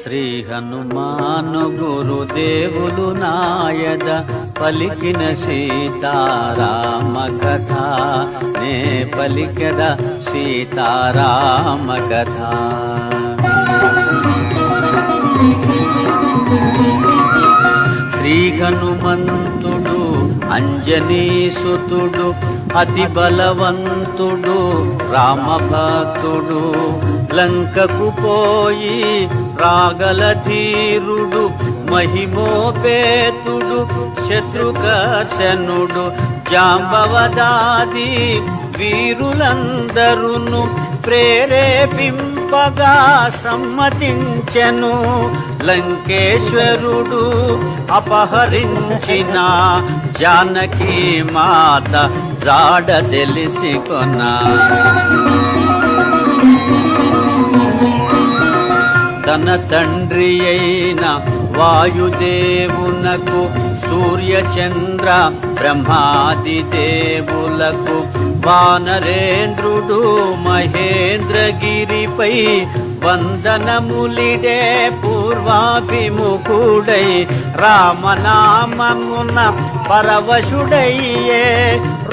శ్రీ హనుమాను గురుదేవులు నాయద పలికిన సీతారామ కథ నే పలికెద సీతారామ కథ. శ్రీ హనుమంతుడు అంజనీసుతుడు అతి బలవంతుడు రామభక్తుడు, లంకకు పోయి రాగల ధీరుడు మహిమోపేతుడు శత్రుకర్షణుడు, జాంబవదాది వీరులందరును ప్రేరేపింపగా సమ్మతించెను. లంకేశ్వరుడు అపహరించిన జానకీ మాత జాడ తెలిసి కొన్నా. తన తండ్రి అయిన వాయుదేవునకు సూర్యచంద్ర బ్రహ్మాది దేవులకు వానరేంద్రుడు మహేంద్రగిరిపై వందనములిడే పూర్వాభిముఖుడై రామనామమున పరవశుడయ్యే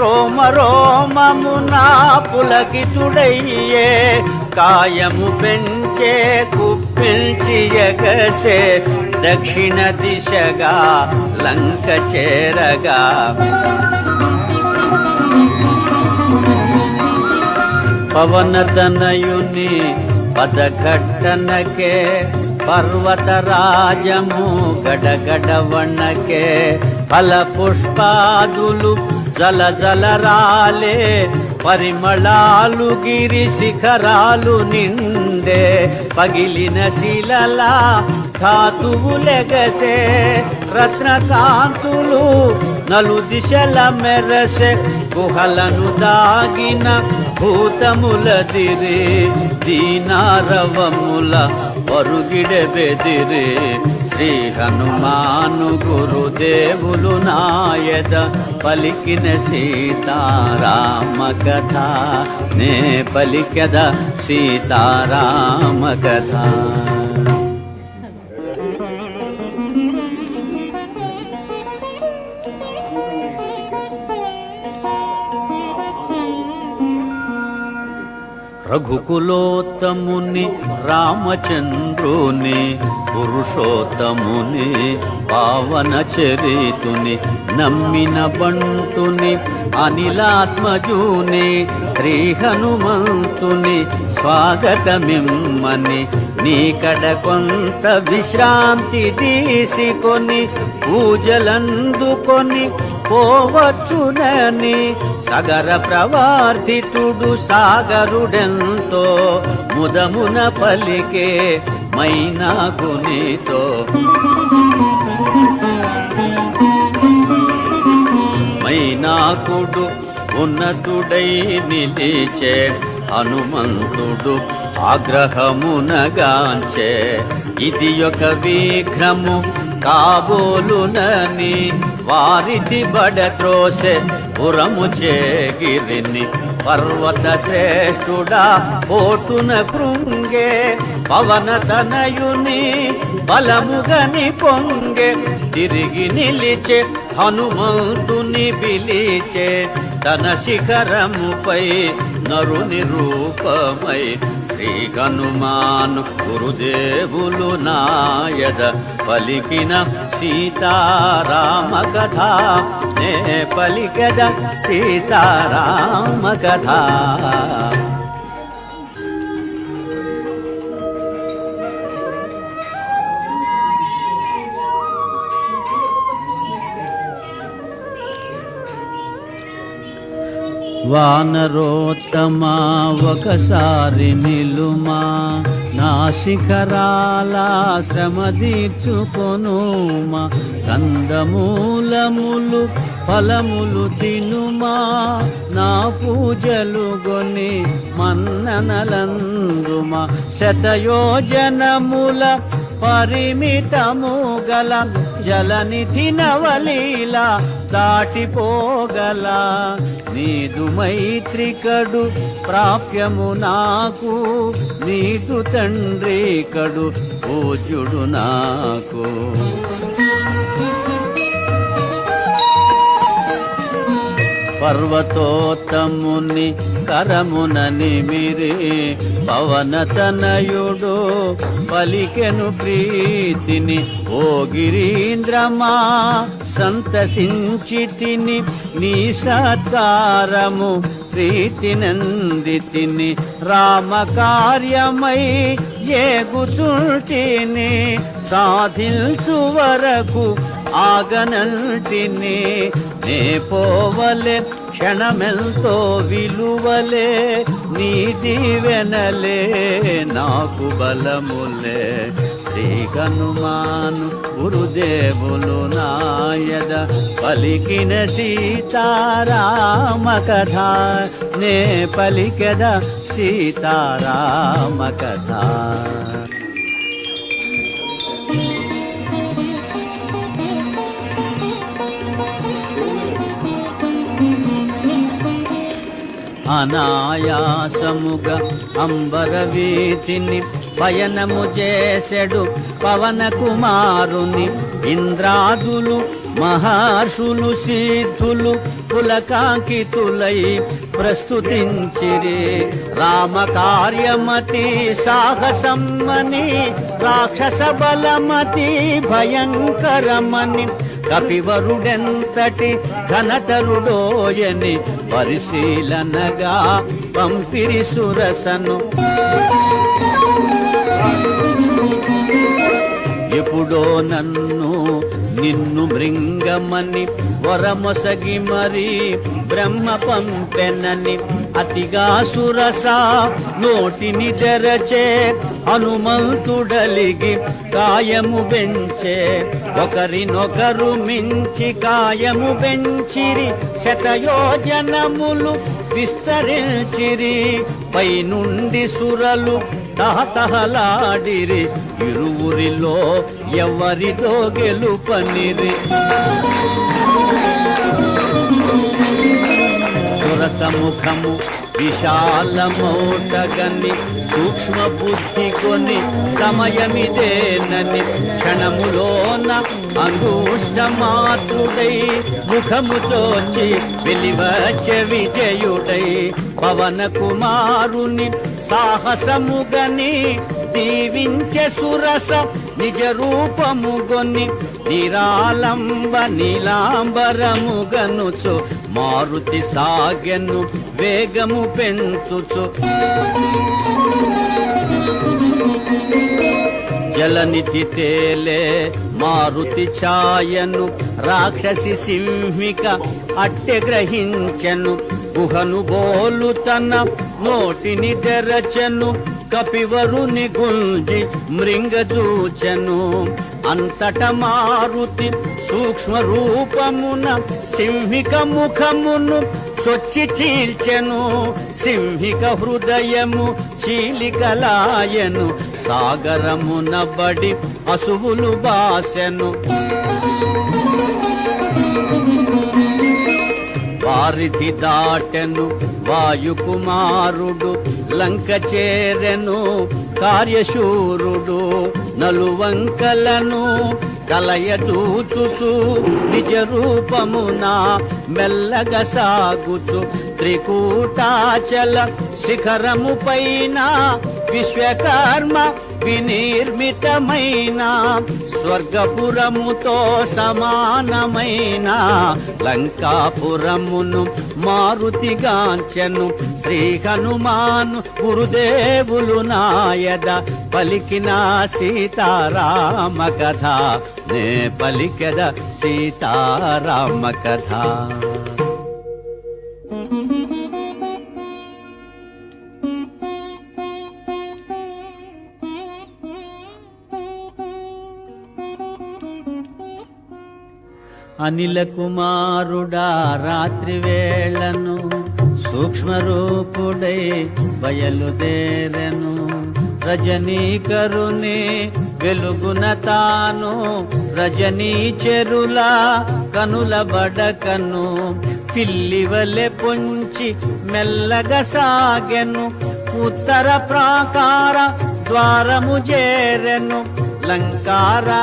రోమ రోమమున పులకితుడయ్యే కాయము పెంచే కుప్పిల్చి ఎగసే దక్షిణ దిశగా లంక చేరగా. పవనతనయుని పదఘట్టనకే పర్వతరాజము గడగడవణకే ఫల పుష్పాదులు జల జలరాలే పరిమళాలు గిరి శిఖరాలు నిండే పగిలిన శిలలా ధాతువులెగసే రత్నకాంతులు నలు దిశల మెరసే గుహలను దాగిన భూతములదిరే దీనారవముల పరుగిడె బెదిరే. శ్రీ హనుమాను గురుదేవులు నాయద పలికిన సీతారామ కథ నే పలికెద సీతారామ కథ. రఘుకులోత్తముని రామచంద్రుని పురుషోత్తముని పావన చరితుని నమ్మిన బంటుని అనిలాత్మజుని శ్రీ హనుమంతుని స్వాగతమిమ్మని నీకడ కొంత విశ్రాంతి తీసుకొని పూజలందుకొని పోవచ్చునని సగర ప్రవర్తితుడు సాగరుడెంతో ముదమున పలికే మైనాకునితో. మైనాకుడు ఉన్నతుడై నిలిచే హనుమంతుడు ఆగ్రహమునగాంచే ఇది ఒక విఘ్నము కాబోలునని వారిది బడత్రోసె పురము చేగిరిని పర్వత శ్రేష్ఠుడా పోటున కృంగే పవనతనయుని బలముగని పొంగే తిరిగి నిలిచే హనుమంతుని పిలిచే తన శిఖరముపై నరుని రూపమై. శ్రీ హనుమాను గురుదేవులు నాయద పలికిన సీతారామ కథ నే పలికెద సీతారామ కథ. వానరోత్తమా ఒకసారి నిలుమా నా శిఖరాల శ్రమ తీర్చుకొనుమా కందమూలములు ఫలములు తినుమా నా పూజలు గొని మన్ననలందుమా శతయోజనముల పరిమితము గల జలనిధి నవలీల దాటిపోగల నీదు మైత్రికడు ప్రాప్యము నాకు, నీదు తండ్రి కడు పూజ్యుడు నాకు. పర్వతోత్తముని కరమున నిమిరి పవనతనయుడు పలికెను ప్రీతిని. ఓ గిరీంద్రమా సంతసించితిని, నీ సత్కారము ప్రీతినందితిని. రామకార్యమై ఏగుచుంటిని, సాధించు వరకు ఆగనంటిని. నే పోవలే క్షణమెంతో విలువలే, నీ దీవెనలే నాకు బలములే. శ్రీ హనుమాను గురుదేవులు నాయద పలికిన సీతారామ కథ, నే పలికెద సీతారామ కథ. అనాయాసముగా అంబరవీతిని పయనము చేసెడు పవన కుమారుని. ఇంద్రాదులు మహర్షులు సిద్ధులు పులకాంకితులై ప్రస్తుతించిరి. రామకార్యమతి సాహసమ్మని, రాక్షస బలమతి భయంకరమని, కపివరుడెంతటి ఘనతరుడోయని పరిశీలనగా పంపిరి సురసను. ఎప్పుడో నన్ను నిన్ను మృంగమని వరమొసగి మరి బ్రహ్మ పంపెనని, అతిగా సురస నోటిని తెరచే హనుమంతుడలిగి కాయము బెంచే. ఒకరినొకరు మించి కాయము బెంచిరి, శతయోజనములు విస్తరించిరి. పైనుండి సురలు తహతహలాడిరి, ఇరువురిలో ఎవరిదో గెలుపనిరి. సురసముఖము విశాలమౌటగని, సూక్ష్మ బుద్ధి కొని సమయమిదేనని, క్షణములోన అంగుష్టమాత్రుడై ముఖము చోచి వెలివచ్చే విజయుడై. పవన కుమారుని సాహసముగని దీవించే సురస నిజ రూపముగొని, నిరాలంబ నీలాంబరముగనుచు మారుతి సాగెను వేగము పెంచుచు. జలనిధి తేలే మారుతి ఛాయను, రాక్షసి సింహిక అట్టె గ్రహించెను. గుహను బోలు తన నోటిని తెరచెను, కపివరుని గుంజి మృంగజూచెను. అంతట మారుతి సూక్ష్మ రూపమున సింహిక ముఖమును చొచ్చి చీల్చెను. సింహిక హృదయము చీలికలాయను, సాగరమున బడి అసువులు బాసెను. వారిధి దాటెను వాయుకుమారుడు, లంక చేరెను కార్యశూరుడు. నలువంకలను కలయచూచుచు నిజ రూపమున మెల్లగా సాగుచు. త్రికూటాచల శిఖరము పైన విశ్వకర్మ వినిర్మితమైన, స్వర్గపురముతో సమానమైన లంకాపురమును మారుతిగాంచెను. శ్రీ హనుమాను గురుదేవులు నాయద పలికిన సీతారామ కథ, నే పలికెద సీతారామ కథ. అనిల కుమారుడా రాత్రి వేళను సూక్ష్మరూపుడై బయలుదేరెను. రజనీకరుని వెలుగున తాను రజనీ చెరుల కనుల బడకను. పిల్లివలె పొంచి మెల్లగా సాగెను, ఉత్తర ప్రాకార ద్వారము చేరెను, లంకారా